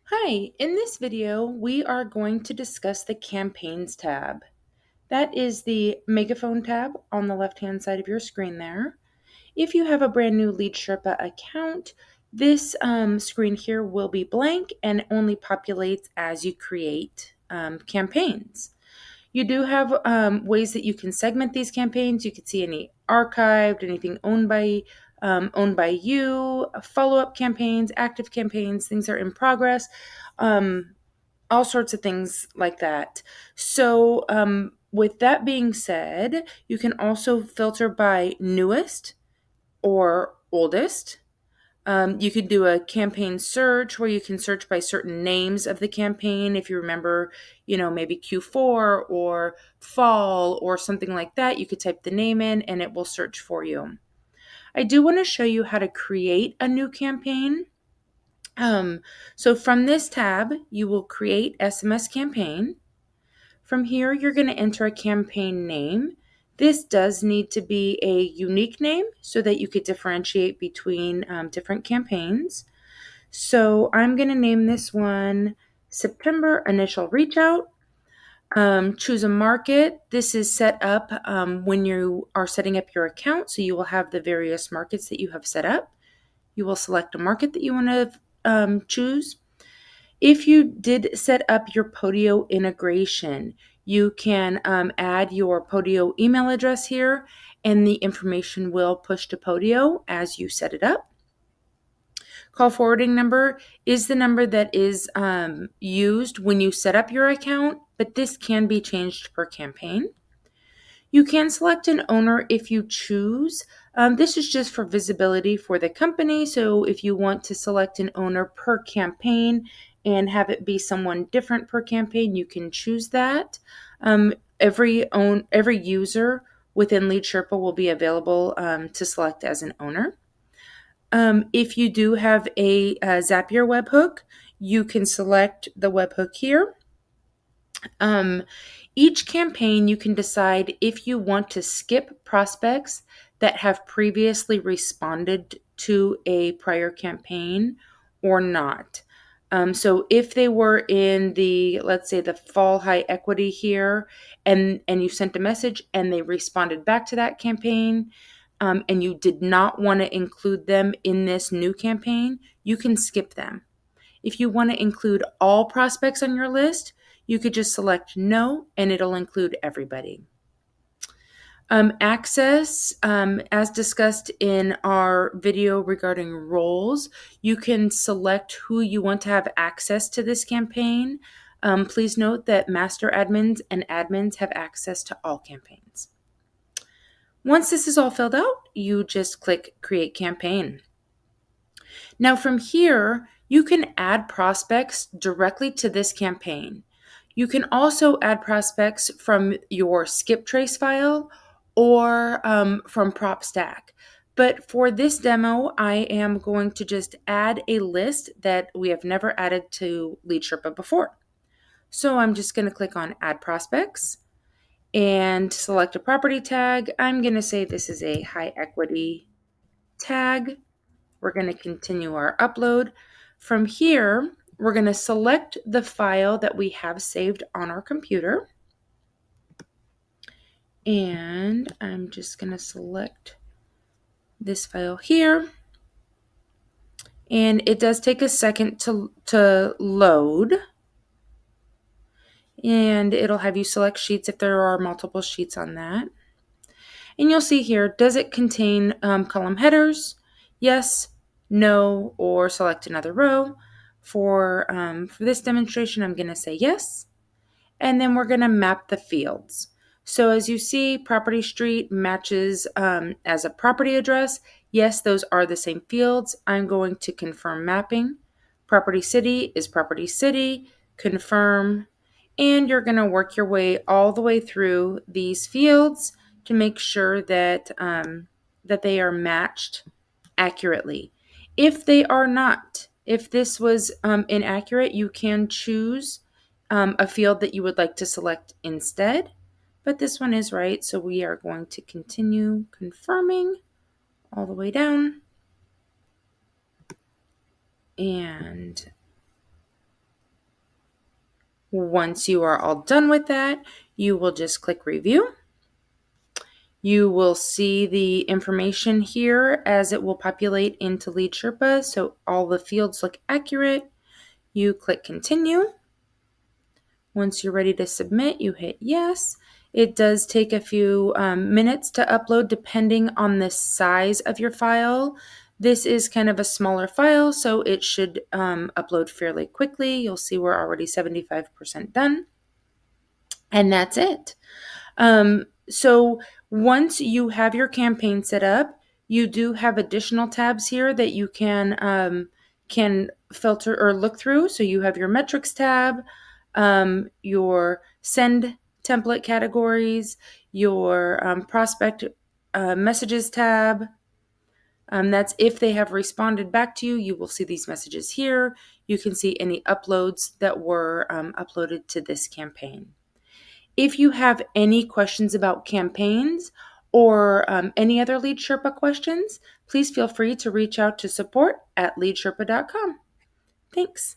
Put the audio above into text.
Hi, in this video, we are going to discuss the Campaigns tab. That is the Megaphone tab on the left-hand side of your screen there. If you have a brand new Lead Sherpa account, this screen here will be blank and only populates as you create campaigns. You do have ways that you can segment these campaigns. You can see any archived, anything owned by you, follow-up campaigns, active campaigns, things are in progress, all sorts of things like that. So, with that being said, you can also filter by newest or oldest. You could do a campaign search where you can search by certain names of the campaign. If you remember, maybe Q4 or fall or something like that, you could type the name in and it will search for you. I do want to show you how to create a new campaign. So from this tab, you will create SMS campaign. From here, you're going to enter a campaign name. This does need to be a unique name so that you could differentiate between different campaigns. So I'm going to name this one September Initial Reach Out. Choose a market. This is set up when you are setting up your account, so you will have the various markets that you have set up. You will select a market that you want to choose. If you did set up your Podio integration, you can add your Podio email address here, and the information will push to Podio as you set it up. Call forwarding number is the number that is used when you set up your account, but this can be changed per campaign. You can select an owner if you choose. This is just for visibility for the company. So if you want to select an owner per campaign and have it be someone different per campaign, you can choose that. Every user within Lead Sherpa will be available to select as an owner. If you do have a Zapier webhook, you can select the webhook here. Each campaign, you can decide if you want to skip prospects that have previously responded to a prior campaign or not. So if they were in let's say the fall high equity here, and you sent a message and they responded back to that campaign, and you did not want to include them in this new campaign, you can skip them. If you want to include all prospects on your list, you could just select no, and it'll include everybody. Access, as discussed in our video regarding roles, you can select who you want to have access to this campaign. Please note that master admins and admins have access to all campaigns. Once this is all filled out, you just click Create Campaign. Now from here, you can add prospects directly to this campaign. You can also add prospects from your skip trace file or from PropStack. But for this demo, I am going to just add a list that we have never added to Lead Sherpa before. So I'm just going to click on Add Prospects and select a property tag. I'm going to say this is a high equity tag. We're going to continue our upload. From here, we're going to select the file that we have saved on our computer. And I'm just going to select this file here. And it does take a second to load. And it'll have you select sheets if there are multiple sheets on that. And you'll see here, does it contain column headers? Yes, no, or select another row. For this demonstration, I'm going to say yes. And then we're going to map the fields. So as you see, property street matches as a property address. Yes, those are the same fields. I'm going to confirm mapping. Property city is property city, confirm, and you're going to work your way all the way through these fields to make sure that that they are matched accurately. If they are not, if this was inaccurate, you can choose a field that you would like to select instead. But this one is right, so we are going to continue confirming all the way down. And Once you are all done with that, you will just click review. You will see the information here as it will populate into Lead Sherpa, so all the fields look accurate. You click continue. Once you're ready to submit, you hit yes. It does take a few minutes to upload depending on the size of your file. This is kind of a smaller file, so it should upload fairly quickly. You'll see we're already 75% done. And that's it. So once you have your campaign set up, you do have additional tabs here that you can filter or look through. So you have your metrics tab, your send template categories, your prospect messages tab. That's if they have responded back to you. You will see these messages here. You can see any uploads that were uploaded to this campaign. If you have any questions about campaigns or any other Lead Sherpa questions, please feel free to reach out to support@leadsherpa.com. Thanks.